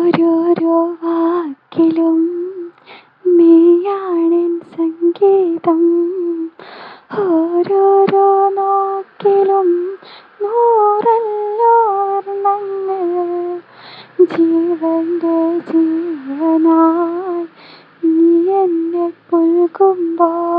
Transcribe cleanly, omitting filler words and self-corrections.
ഓരോരോ വാക്കിലും നീയാണെൻ സംഗീതം, ഓരോരോ നോക്കിലും നൂറല്ലോ വർണ്ണങ്ങൾ. ജീവൻ്റെ ജീവനായി നീ എന്നെ പുൽകുമ്പോൾ